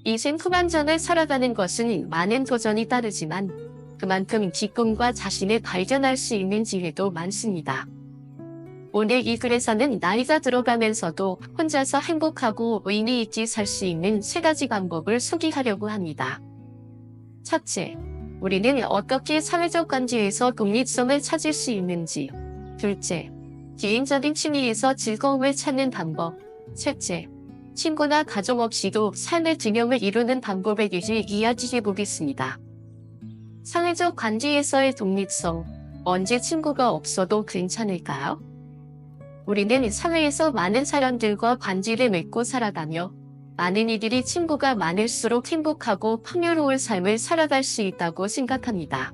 인생 후반전을 살아가는 것은 많은 도전이 따르지만 그만큼 기쁨과 자신을 발견할 수 있는 기회도 많습니다. 오늘 이 글에서는 나이가 들어가면서도 혼자서 행복하고 의미 있게 살 수 있는 3가지 방법을 소개하려고 합니다. 첫째, 우리는 어떻게 사회적 관계에서 독립성을 찾을 수 있는지. 둘째, 개인적인 취미에서 즐거움을 찾는 방법. 셋째, 친구나 가족 없이도 삶의 균형을 이루는 방법에 대해 이야기해 보겠습니다. 사회적 관계에서의 독립성, 언제 친구가 없어도 괜찮을까요? 우리는 사회에서 많은 사람들과 관계를 맺고 살아가며 많은 이들이 친구가 많을수록 행복하고 풍요로운 삶을 살아갈 수 있다고 생각합니다.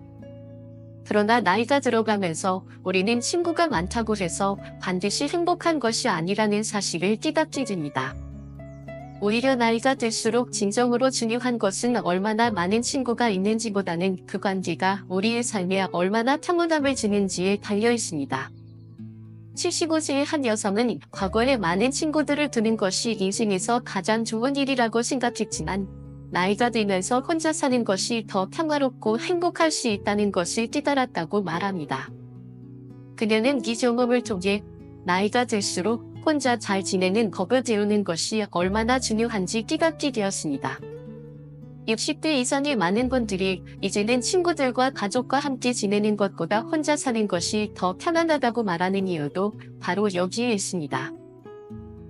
그러나 나이가 들어가면서 우리는 친구가 많다고 해서 반드시 행복한 것이 아니라는 사실을 깨닫게 됩니다. 오히려 나이가 들수록 진정으로 중요한 것은 얼마나 많은 친구가 있는지보다는 그 관계가 우리의 삶에 얼마나 평온함을 주는지에 달려 있습니다. 75세의 한 여성은 과거에 많은 친구들을 두는 것이 인생에서 가장 좋은 일이라고 생각했지만 나이가 들면서 혼자 사는 것이 더 평화롭고 행복할 수 있다는 것을 깨달았다고 말합니다. 그녀는 이 경험을 통해 나이가 들수록 혼자 잘 지내는 법을 배우는 것이 얼마나 중요한지 깨닫게 되었습니다. 60대 이상의 많은 분들이 이제는 친구들과 가족과 함께 지내는 것보다 혼자 사는 것이 더 편안하다고 말하는 이유도 바로 여기에 있습니다.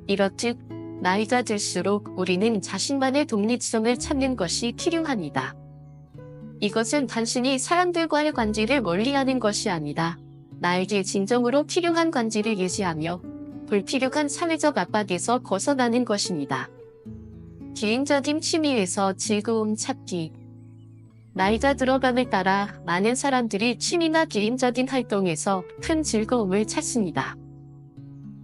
이렇듯 나이가 들수록 우리는 자신만의 독립성을 찾는 것이 필요합니다. 이것은 단순히 사람들과의 관계를 멀리하는 것이 아니라 나에게 진정으로 필요한 관계를 유지하며 불필요한 사회적 압박에서 벗어나는 것입니다. 개인적인 취미에서 즐거움 찾기. 나이가 들어감에 따라 많은 사람들이 취미나 개인적인 활동에서 큰 즐거움을 찾습니다.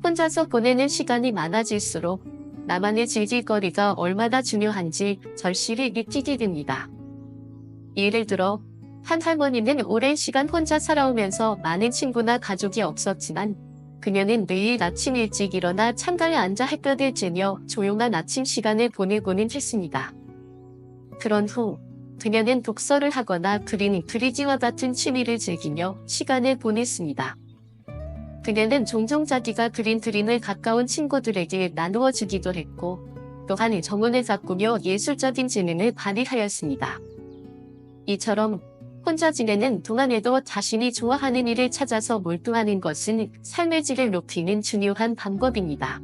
혼자서 보내는 시간이 많아질수록 나만의 즐길거리가 얼마나 중요한지 절실히 느끼게 됩니다. 예를 들어 한 할머니는 오랜 시간 혼자 살아오면서 많은 친구나 가족이 없었지만 그녀는 매일 아침 일찍 일어나 창가에 앉아 햇볕을 쬐며 조용한 아침 시간을 보내고는 했습니다. 그런 후 그녀는 독서를 하거나 그리지와 같은 취미를 즐기며 시간을 보냈습니다. 그녀는 종종 자기가 그린 그림을 가까운 친구들에게 나누어 주기도 했고 또한 정원을 가꾸며 예술적인 재능을 발휘하였습니다. 이처럼 혼자 지내는 동안에도 자신이 좋아하는 일을 찾아서 몰두하는 것은 삶의 질을 높이는 중요한 방법입니다.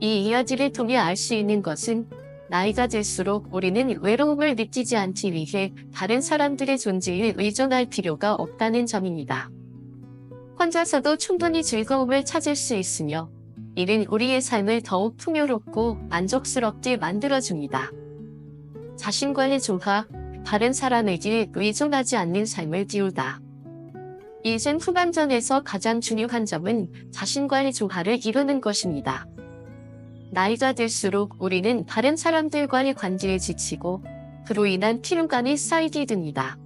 이 이야기를 통해 알 수 있는 것은 나이가 들수록 우리는 외로움을 느끼지 않기 위해 다른 사람들의 존재에 의존할 필요가 없다는 점입니다. 혼자서도 충분히 즐거움을 찾을 수 있으며 이는 우리의 삶을 더욱 풍요롭고 만족스럽게 만들어줍니다. 자신과의 조화, 다른 사람에게 의존하지 않는 삶을 띄우다. 인생 후반전에서 가장 중요한 점은 자신과의 조화를 이루는 것입니다. 나이가 들수록 우리는 다른 사람들과의 관계에 지치고 그로 인한 피로감이 쌓이게 됩니다.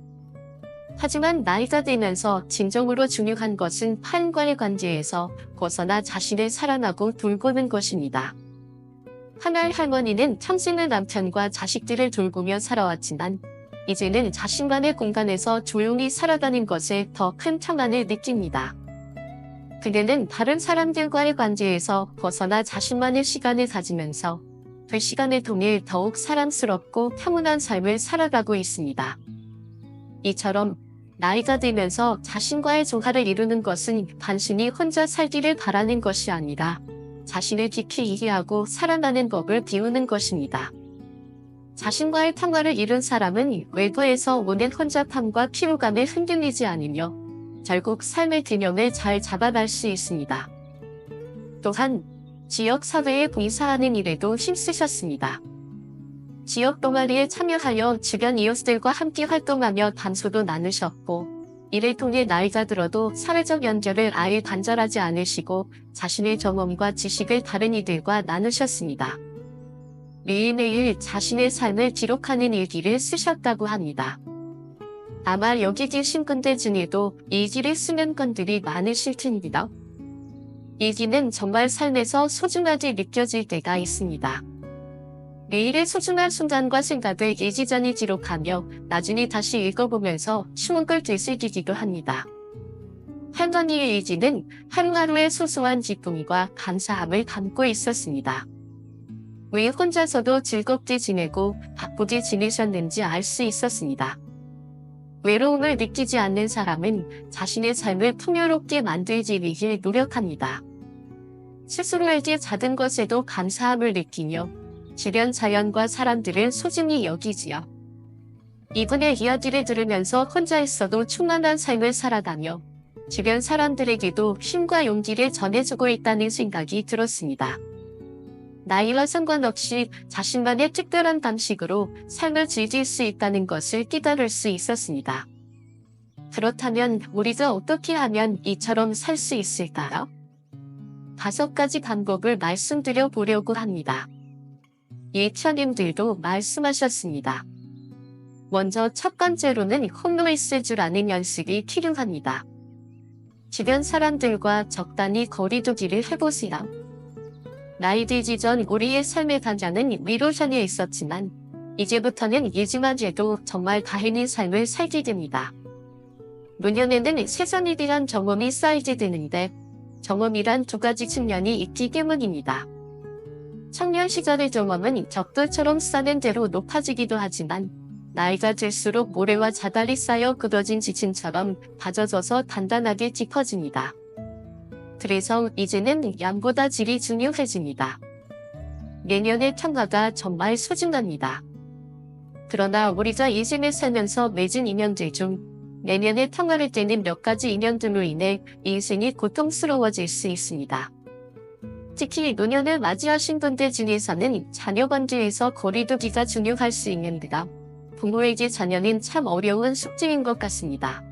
하지만 나이가 들면서 진정으로 중요한 것은 타인과의 관계에서 벗어나 자신을 사랑하고 돌보는 것입니다. 하나의 할머니는 평생을 남편과 자식들을 돌보며 살아왔지만 이제는 자신만의 공간에서 조용히 살아가는 것에 더 큰 평안을 느낍니다. 그녀는 다른 사람들과의 관계에서 벗어나 자신만의 시간을 가지면서 그 시간을 통해 더욱 사랑스럽고 평온한 삶을 살아가고 있습니다. 이처럼 나이가 들면서 자신과의 조화를 이루는 것은 단순히 혼자 살기를 바라는 것이 아니라 자신을 깊이 이해하고 살아가는 법을 배우는 것입니다. 자신과의 평화를 이룬 사람은 외부에서 오는 혼잡함과 피로감에 흔들리지 않으며 결국 삶의 균형을 잘 잡아갈 수 있습니다. 또한 지역사회에 봉사하는 일에도 힘쓰셨습니다. 지역 동아리에 참여하여 주변 이웃들과 함께 활동하며 담소도 나누셨고 이를 통해 나이가 들어도 사회적 연결을 아예 단절하지 않으시고 자신의 경험과 지식을 다른 이들과 나누셨습니다. 매일매일 자신의 삶을 기록하는 일기를 쓰셨다고 합니다. 아마 여기 계신 분들 중에도 일기를 쓰는 분들이 많으실 텐데요. 일기는 정말 삶에서 소중하게 느껴질 때가 있습니다. 매일의 소중한 순간과 생각을 예지전이 기록하며 나중에 다시 읽어보면서 추억을 되새기기도 합니다. 할머니의 의지는 하루하루의 소소한 기쁨과 감사함을 담고 있었습니다. 왜 혼자서도 즐겁게 지내고 바쁘게 지내셨는지 알 수 있었습니다. 외로움을 느끼지 않는 사람은 자신의 삶을 풍요롭게 만들기 위해 노력합니다. 스스로에게 작은 것에도 감사함을 느끼며 주변 자연과 사람들을 소중히 여기지요. 이분의 이야기를 들으면서 혼자 있어도 충만한 삶을 살아가며 주변 사람들에게도 힘과 용기를 전해주고 있다는 생각이 들었습니다. 나이와 상관없이 자신만의 특별한 방식으로 삶을 즐길 수 있다는 것을 깨달을 수 있었습니다. 그렇다면 우리가 어떻게 하면 이처럼 살 수 있을까요? 5가지 방법을 말씀드려 보려고 합니다. 예천님들도 말씀하셨습니다. 먼저 첫 번째로는 홀로 있을 줄 아는 연습이 필요합니다. 주변 사람들과 적당히 거리두기를 해보세요. 나이 들기 전 우리의 삶의 방향은 위로션에 있었지만 이제부터는 예지만 해도 정말 다행인 삶을 살게 됩니다. 노년에는 세상에 대한 경험이 쌓이게 되는데 경험이란 2가지 측면이 있기 때문입니다. 청년 시절의 경험은 적돌처럼 쌓는 대로 높아지기도 하지만 나이가 들수록 모래와 자갈이 쌓여 굳어진 지층처럼 다져져서 단단하게 짚어집니다. 그래서 이제는 양보다 질이 중요해집니다. 내년의 평가가 정말 소중합니다. 그러나 우리가 인생을 살면서 맺은 인연들 중 내년의 평가를 떼는 몇 가지 인연들로 인해 인생이 고통스러워질 수 있습니다. 특히 노년을 맞이하신 분들 중에서는 자녀 관계에서 거리두기가 중요할 수 있는데요. 부모에게 자녀는 참 어려운 숙제인 것 같습니다.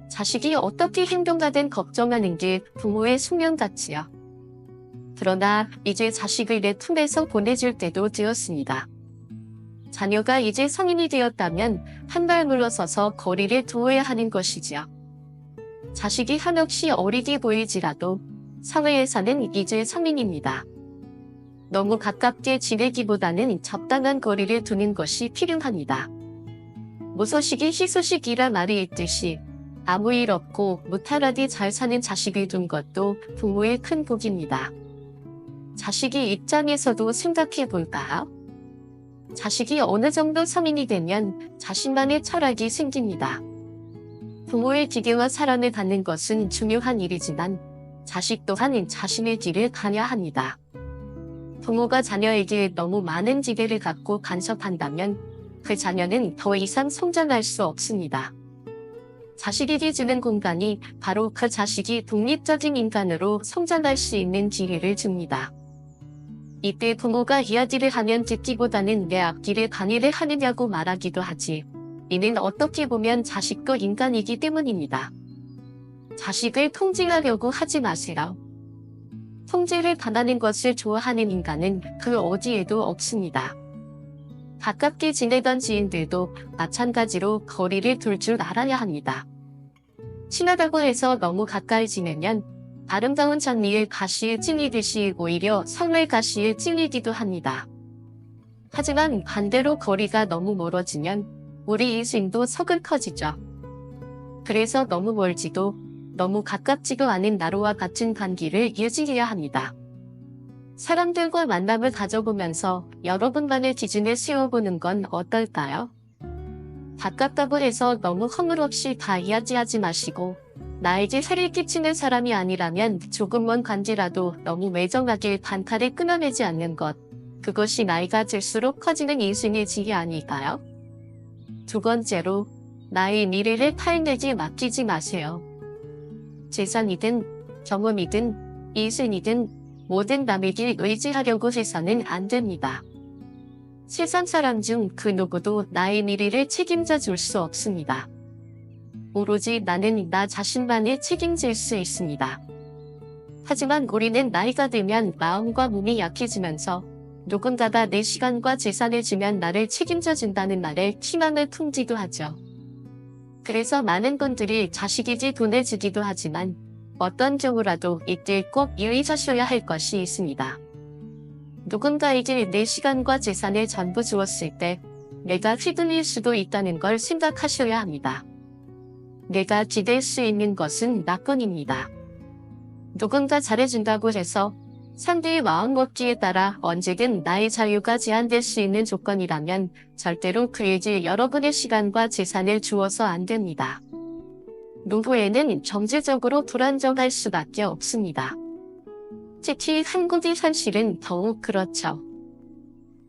자식이 어떻게 행동하든 걱정하는 게 부모의 숙명 같지요. 그러나 이제 자식을 내 품에서 보내줄 때도 되었습니다. 자녀가 이제 성인이 되었다면 한 발 물러서서 거리를 두어야 하는 것이지요. 자식이 한없이 어리게 보일지라도 사회에서는 이제 성인입니다. 너무 가깝게 지내기보다는 적당한 거리를 두는 것이 필요합니다. 무소식이 희소식이라 말이 있듯이 아무 일 없고 무탈하게 잘 사는 자식을 둔 것도 부모의 큰 복입니다. 자식이 입장에서도 생각해 볼까요? 자식이 어느 정도 성인이 되면 자신만의 철학이 생깁니다. 부모의 기대와 사랑을 받는 것은 중요한 일이지만 자식 또한 자신의 길을 가야 합니다. 부모가 자녀에게 너무 많은 기대를 갖고 간섭한다면 그 자녀는 더 이상 성장할 수 없습니다. 자식에게 주는 공간이 바로 그 자식이 독립적인 인간으로 성장할 수 있는 기회를 줍니다. 이때 부모가 이야기를 하면 듣기보다는 내 앞길에 강의를 하느냐고 말하기도 하지. 이는 어떻게 보면 자식도 인간이기 때문입니다. 자식을 통제하려고 하지 마세요. 통제를 받는 것을 좋아하는 인간은 그 어디에도 없습니다. 가깝게 지내던 지인들도 마찬가지로 거리를 둘 줄 알아야 합니다. 친하다고 해서 너무 가까이 지내면 아름다운 장미의 가시에 찔리듯이 오히려 성의 가시에 찔리기도 합니다. 하지만 반대로 거리가 너무 멀어지면 우리 인생도 서글퍼지죠. 그래서 너무 멀지도 너무 가깝지도 않은 나로와 같은 관계를 유지해야 합니다. 사람들과 만남을 가져보면서 여러분만의 기준을 세워보는 건 어떨까요? 가깝다고 해서 너무 허물없이 다 이야기하지 마시고 나에게 해를 끼치는 사람이 아니라면 조금 먼 관계라도 너무 매정하게 단칼에 끊어내지 않는 것. 그것이 나이가 들수록 커지는 인생의 질이 아닐까요? 2번째로 나의 미래를 타인에게 맡기지 마세요. 재산이든 경험이든 인생이든 모든 남에게 의지하려고 해서는 안 됩니다. 세상 사람 중 그 누구도 나의 미래를 책임져 줄 수 없습니다. 오로지 나는 나 자신만이 책임질 수 있습니다. 하지만 우리는 나이가 들면 마음과 몸이 약해지면서 누군가가 내 시간과 재산을 주면 나를 책임져 준다는 말에 희망을 품기도 하죠. 그래서 많은 분들이 자식에게 돈을 주기도 하지만 어떤 경우라도 이때 꼭 유의하셔야 할 것이 있습니다. 누군가에게 내 시간과 재산을 전부 주었을 때 내가 휘둘릴 수도 있다는 걸 생각하셔야 합니다. 내가 기댈 수 있는 것은 나뿐입니다. 누군가 잘해준다고 해서 상대의 마음먹기에 따라 언제든 나의 자유가 제한될 수 있는 조건이라면 절대로 그에게 여러분의 시간과 재산을 주어서 안 됩니다. 노후에는 경제적으로 불안정할 수밖에 없습니다. 특히 한국의 현실은 더욱 그렇죠.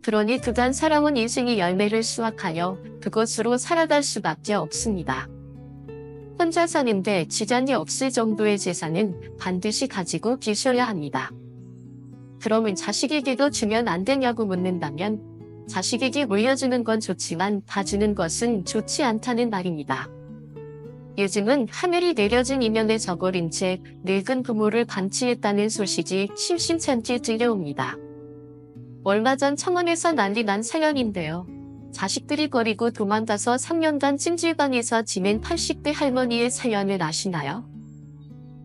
그러니 그간 살아온 인생의 열매를 수확하여 그것으로 살아갈 수밖에 없습니다. 혼자 사는데 지장이 없을 정도의 재산은 반드시 가지고 계셔야 합니다. 그러면 자식에게도 주면 안 되냐고 묻는다면 자식에게 물려주는 건 좋지만 봐주는 것은 좋지 않다는 말입니다. 요즘은 하늘이 내려진 이면에 저버린 채 늙은 부모를 반치했다는 소식이 심심찮게 들려옵니다. 얼마 전 청원에서 난리 난 사연인데요. 자식들이 버리고 도망가서 3년간 찜질방에서 지낸 80대 할머니의 사연을 아시나요?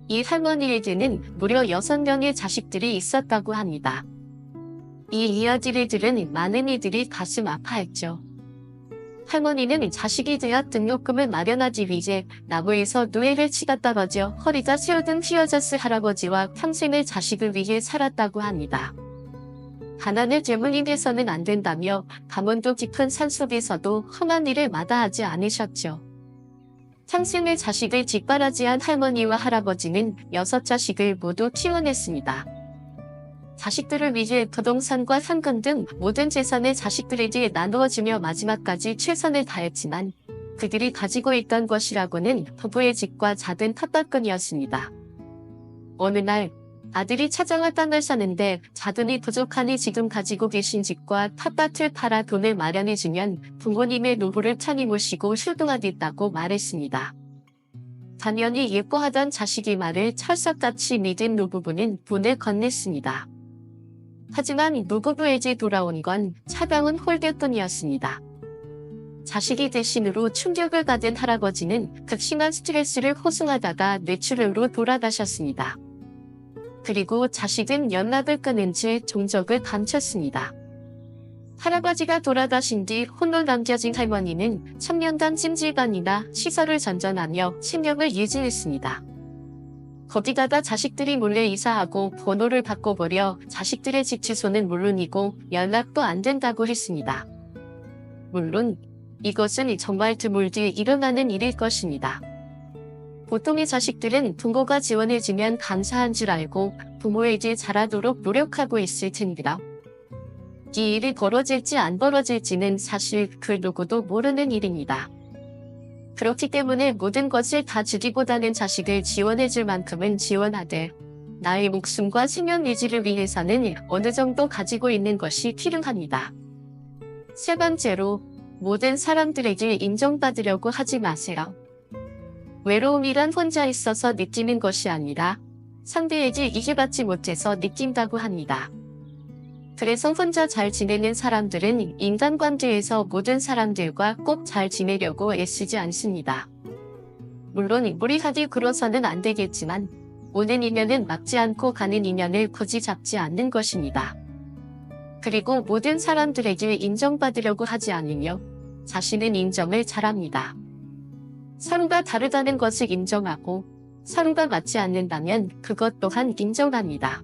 이 할머니에게는 무려 6명의 자식들이 있었다고 합니다. 이 이야기를 들은 많은 이들이 가슴 아파했죠. 할머니는 자식이 되어 등록금을 마련하기 위해 나무에서 노예를 치다 떨어져 허리가 새어든 휘어졌을 할아버지와 평생을 자식을 위해 살았다고 합니다. 가난을 때문이 돼서는 안 된다며 강원도 깊은 산속에서도 험한 일을 마다하지 않으셨죠. 평생을 자식을 뒷바라지한 할머니와 할아버지는 6자식을 모두 키워냈습니다. 자식들을 위해 부동산과 현금 등 모든 재산을 자식들에게 나누어주며 마지막까지 최선을 다했지만 그들이 가지고 있던 것이라고는 부부의 집과 작은 텃밭꾼이었습니다. 어느 날 아들이 찾아와 땅을 사는데 자금이 부족하니 지금 가지고 계신 집과 텃밭을 팔아 돈을 마련해주면 부모님의 노후를 편히 모시고 효도하겠다고 말했습니다. 당연히 예뻐하던 자식의 말을 철석같이 믿은 노부부는 돈을 건넸습니다. 하지만 노부부에게 돌아온 건 차가운 홀대뿐이었습니다. 자식이 대신으로 충격을 받은 할아버지는 극심한 스트레스를 호소하다가 뇌출혈로 돌아가셨습니다. 그리고 자식은 연락을 끊은 채 종적을 감췄습니다. 할아버지가 돌아가신 뒤 홀로 남겨진 할머니는 천년간 찜질방이나 시설을 전전하며 생명을 유지했습니다. 거기다가 자식들이 몰래 이사하고 번호를 바꿔버려 자식들의 집 주소는 물론이고 연락도 안 된다고 했습니다. 물론 이것은 정말 드물게 일어나는 일일 것입니다. 보통의 자식들은 부모가 지원해주면 감사한 줄 알고 부모에게 잘하도록 노력하고 있을 텐데요. 이 일이 벌어질지 안 벌어질지는 사실 그 누구도 모르는 일입니다. 그렇기 때문에 모든 것을 다 주기보다는 자식을 지원해줄 만큼은 지원하되 나의 목숨과 생명 유지를 위해서는 어느 정도 가지고 있는 것이 필요합니다. 세 번째로, 모든 사람들에게 인정받으려고 하지 마세요. 외로움이란 혼자 있어서 느끼는 것이 아니라 상대에게 이해받지 못해서 느낀다고 합니다. 그래서 혼자 잘 지내는 사람들은 인간관계에서 모든 사람들과 꼭 잘 지내려고 애쓰지 않습니다. 물론 무리하게 굴어서는 안 되겠지만 오는 인연은 막지 않고 가는 인연을 굳이 잡지 않는 것입니다. 그리고 모든 사람들에게 인정받으려고 하지 않으며 자신은 인정을 잘합니다. 서로가 다르다는 것을 인정하고 서로가 맞지 않는다면 그것 또한 인정합니다.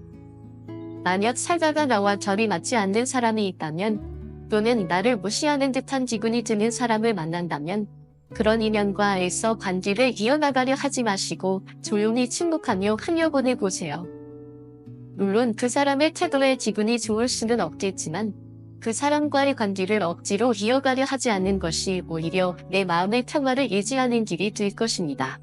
만약 살다가 나와 결이 맞지 않는 사람이 있다면 또는 나를 무시하는 듯한 기분이 드는 사람을 만난다면 그런 인연과 애써 관계를 이어나가려 하지 마시고 조용히 침묵하며 흘려보내보세요. 물론 그 사람의 태도에 기분이 좋을 수는 없겠지만 그 사람과의 관계를 억지로 이어가려 하지 않는 것이 오히려 내 마음의 평화를 유지하는 길이 될 것입니다.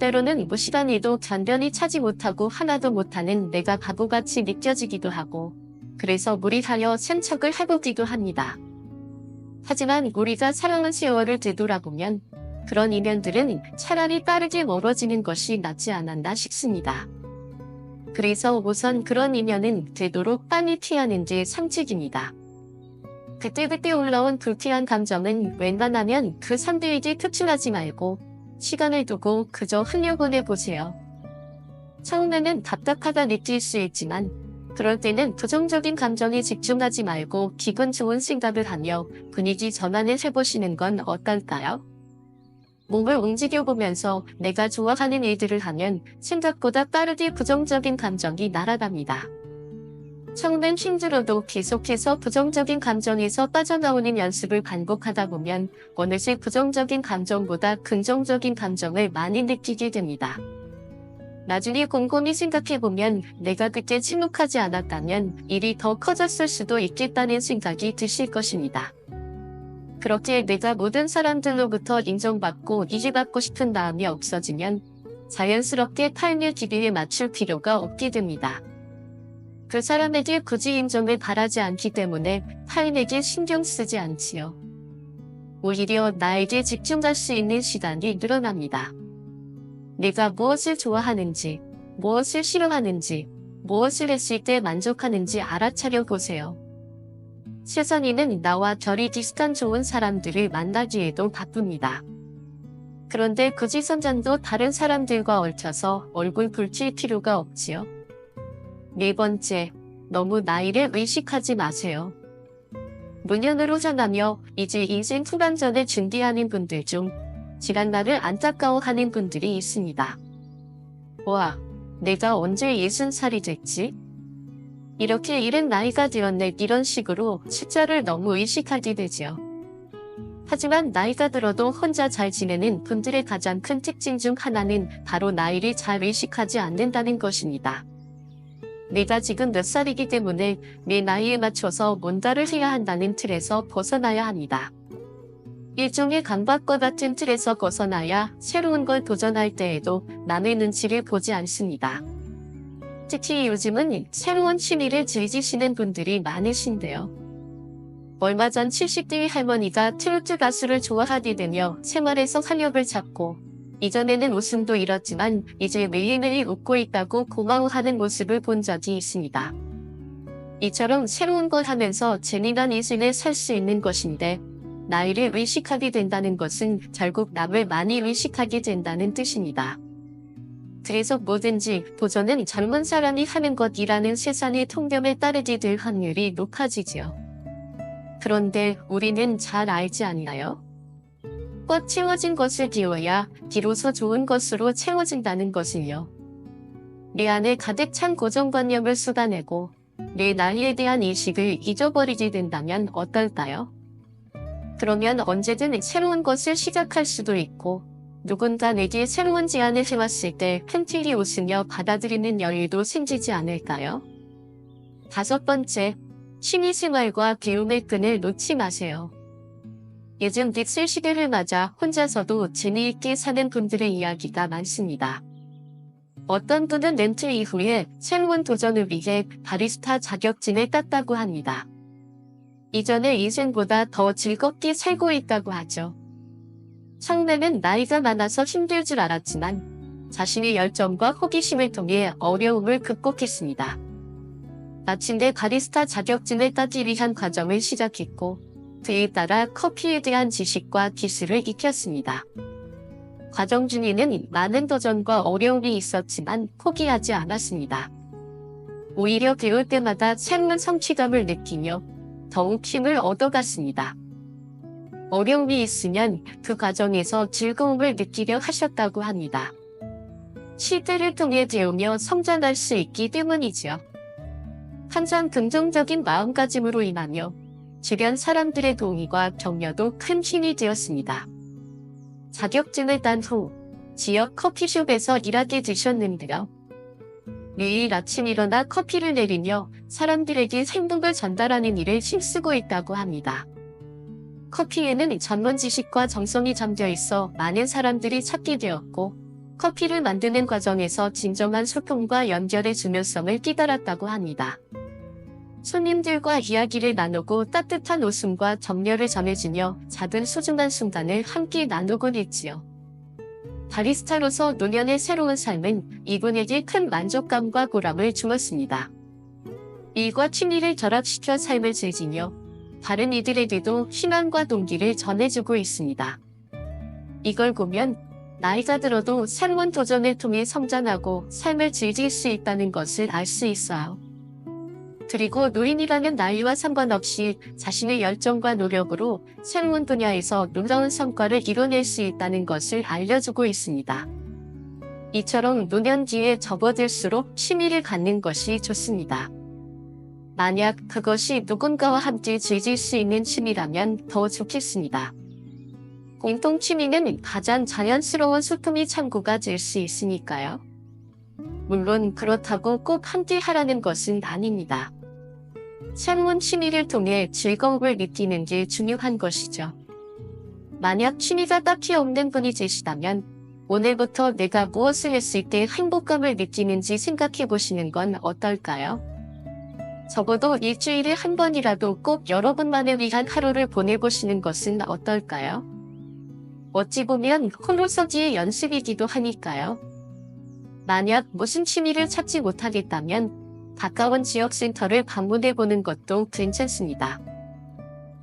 때로는 무시한 일도 견변히 차지 못하고 하나도 못하는 내가 바보같이 느껴지기도 하고 그래서 무리하여 센척을 해보기도 합니다. 하지만 우리가 살아온 세월을 되돌아보면 그런 인연들은 차라리 빠르게 멀어지는 것이 낫지 않았나 싶습니다. 그래서 우선 그런 인연은 되도록 빨리 피하는 게 상책입니다. 그때그때 올라온 불쾌한 감정은 웬만하면 그 상대에게 특출하지 말고 시간을 두고 그저 흘려보내보세요. 처음에는 답답하다 느낄 수 있지만 그럴 때는 부정적인 감정에 집중하지 말고 기분 좋은 생각을 하며 분위기 전환을 해보시는 건 어떨까요? 몸을 움직여보면서 내가 좋아하는 일들을 하면 생각보다 빠르게 부정적인 감정이 날아갑니다. 처음엔 힘들어도 계속해서 부정적인 감정에서 빠져나오는 연습을 반복하다 보면 어느새 부정적인 감정보다 긍정적인 감정을 많이 느끼게 됩니다. 나중에 곰곰이 생각해보면 내가 그때 침묵하지 않았다면 일이 더 커졌을 수도 있겠다는 생각이 드실 것입니다. 그렇게 내가 모든 사람들로부터 인정받고 이해받고 싶은 마음이 없어지면 자연스럽게 타인의 기대에 맞출 필요가 없게 됩니다. 그 사람에게 굳이 인정을 바라지 않기 때문에 타인에게 신경 쓰지 않지요. 오히려 나에게 집중할 수 있는 시간이 늘어납니다. 내가 무엇을 좋아하는지, 무엇을 싫어하는지, 무엇을 했을 때 만족하는지 알아차려 보세요. 세상에는 나와 결이 비슷한 좋은 사람들을 만나기에도 바쁩니다. 그런데 굳이 선전도 다른 사람들과 얽혀서 얼굴 붉힐 필요가 없지요. 네 번째, 너무 나이를 의식하지 마세요. 무년으로 전하며 이제 인생 후반전을 준비하는 분들 중 지난날을 안타까워하는 분들이 있습니다. 와, 내가 언제 60살이 됐지? 이렇게 이른 나이가 되었네 이런 식으로 숫자를 너무 의식하게 되지요. 하지만 나이가 들어도 혼자 잘 지내는 분들의 가장 큰 특징 중 하나는 바로 나이를 잘 의식하지 않는다는 것입니다. 내가 지금 몇 살이기 때문에 내 나이에 맞춰서 뭔가를 해야 한다는 틀에서 벗어나야 합니다. 일종의 강박과 같은 틀에서 벗어나야 새로운 걸 도전할 때에도 남의 눈치를 보지 않습니다. 특히 요즘은 새로운 취미를 즐기시는 분들이 많으신데요. 얼마 전 70대의 할머니가 트로트 가수를 좋아하게 되며 생활에서 활력을 찾고 이전에는 웃음도 잃었지만 이제 매일매일 웃고 있다고 고마워하는 모습을 본 적이 있습니다. 이처럼 새로운 걸 하면서 재미난 인생을 살 수 있는 것인데 나이를 의식하게 된다는 것은 결국 남을 많이 의식하게 된다는 뜻입니다. 그래서 뭐든지 도전은 젊은 사람이 하는 것이라는 세상의 통념에 따르게 될 확률이 높아지지요. 그런데 우리는 잘 알지 않나요? 꽉 채워진 것을 비워야 비로소 좋은 것으로 채워진다는 것을요. 내 안에 가득 찬 고정관념을 쏟아내고 내 나이에 대한 인식을 잊어버리게 된다면 어떨까요? 그러면 언제든 새로운 것을 시작할 수도 있고 누군가 내게 새로운 제안을 해왔을 때 팬티리 웃으며 받아들이는 여유도 생기지 않을까요? 다섯 번째, 취미생활과 배움의 끈을 놓지 마세요. 요즘 넥슬 시대를 맞아 혼자서도 재미있게 사는 분들의 이야기가 많습니다. 어떤 분은 렌트 이후에 새로운 도전을 위해 바리스타 자격증을 땄다고 합니다. 이전의 인생보다 더 즐겁게 살고 있다고 하죠. 처음에는 나이가 많아서 힘들 줄 알았지만 자신의 열정과 호기심을 통해 어려움을 극복했습니다. 마침내 바리스타 자격증을 따기 위한 과정을 시작했고 그에 따라 커피에 대한 지식과 기술을 익혔습니다. 과정 중에는 많은 도전과 어려움이 있었지만 포기하지 않았습니다. 오히려 배울 때마다 새로운 성취감을 느끼며 더욱 힘을 얻어갔습니다. 어려움이 있으면 그 과정에서 즐거움을 느끼려 하셨다고 합니다. 시대를 통해 배우며 성장할 수 있기 때문이지요. 항상 긍정적인 마음가짐으로 임하며 주변 사람들의 동의와 격려도 큰 힘이 되었습니다. 자격증을 딴 후 지역 커피숍에서 일하게 되셨는데요. 매일 아침 일어나 커피를 내리며 사람들에게 행복을 전달하는 일을 힘쓰고 있다고 합니다. 커피에는 전문 지식과 정성이 잠겨 있어 많은 사람들이 찾게 되었고 커피를 만드는 과정에서 진정한 소통과 연결의 중요성을 깨달았다고 합니다. 손님들과 이야기를 나누고 따뜻한 웃음과 격려를 전해주며 작은 소중한 순간을 함께 나누곤 했지요. 바리스타로서 노년의 새로운 삶은 이분에게 큰 만족감과 보람을 주었습니다. 일과 취미를 결합시켜 삶을 즐기며 다른 이들에게도 희망과 동기를 전해주고 있습니다. 이걸 보면 나이가 들어도 새로운 도전을 통해 성장하고 삶을 즐길 수 있다는 것을 알 수 있어요. 그리고 노인이라는 나이와 상관없이 자신의 열정과 노력으로 새로운 분야에서 놀라운 성과를 이뤄낼 수 있다는 것을 알려주고 있습니다. 이처럼 노년 뒤에 접어들수록 취미를 갖는 것이 좋습니다. 만약 그것이 누군가와 함께 즐길 수 있는 취미라면 더 좋겠습니다. 공통 취미는 가장 자연스러운 소통의 창구가 될 수 있으니까요. 물론 그렇다고 꼭 함께 하라는 것은 아닙니다. 새로운 취미를 통해 즐거움을 느끼는 게 중요한 것이죠. 만약 취미가 딱히 없는 분이 계시다면 오늘부터 내가 무엇을 했을 때 행복감을 느끼는지 생각해 보시는 건 어떨까요? 적어도 일주일에 한 번이라도 꼭 여러분만을 위한 하루를 보내보시는 것은 어떨까요? 어찌 보면 홀로서기의 연습이기도 하니까요. 만약 무슨 취미를 찾지 못하겠다면 가까운 지역센터를 방문해보는 것도 괜찮습니다.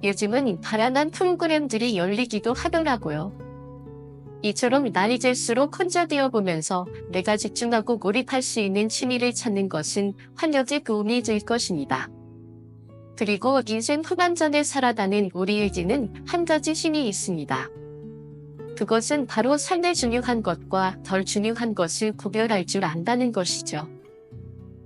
요즘은 다양한 프로그램들이 열리기도 하더라고요. 이처럼 날이 들수록 혼자 되어보면서 내가 집중하고 몰입할 수 있는 취미를 찾는 것은 활력에 도움이 될 것입니다. 그리고 인생 후반전을 살아가는 우리에게는 한 가지 힘이 있습니다. 그것은 바로 삶의 중요한 것과 덜 중요한 것을 구별할 줄 안다는 것이죠.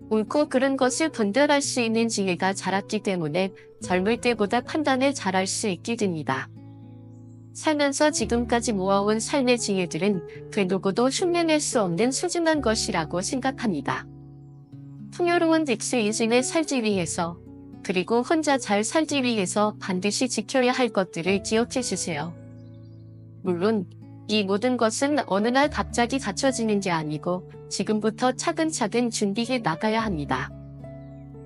옳고 그른 것을 분별할 수 있는 지혜가 자랐기 때문에 젊을 때보다 판단을 잘할 수 있게 됩니다. 살면서 지금까지 모아온 삶의 지혜들은 그 누구도 흉내낼 수 없는 소중한 것이라고 생각합니다. 풍요로운 덱스 인생을 살기 위해서, 그리고 혼자 잘 살기 위해서 반드시 지켜야 할 것들을 기억해 주세요. 물론 이 모든 것은 어느 날 갑자기 갖춰지는 게 아니고 지금부터 차근차근 준비해 나가야 합니다.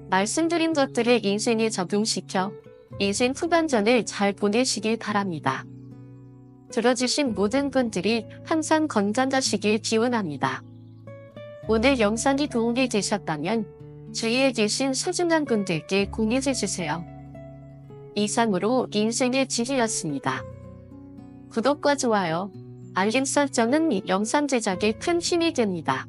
말씀드린 것들을 인생에 적용시켜 인생 후반전을 잘 보내시길 바랍니다. 들어주신 모든 분들이 항상 건강하시길 기원합니다. 오늘 영상이 도움이 되셨다면 주위에 계신 소중한 분들께 공유해주세요. 이상으로 인생의 지혜였습니다. 구독과 좋아요, 알림 설정은 영상 제작에 큰 힘이 됩니다.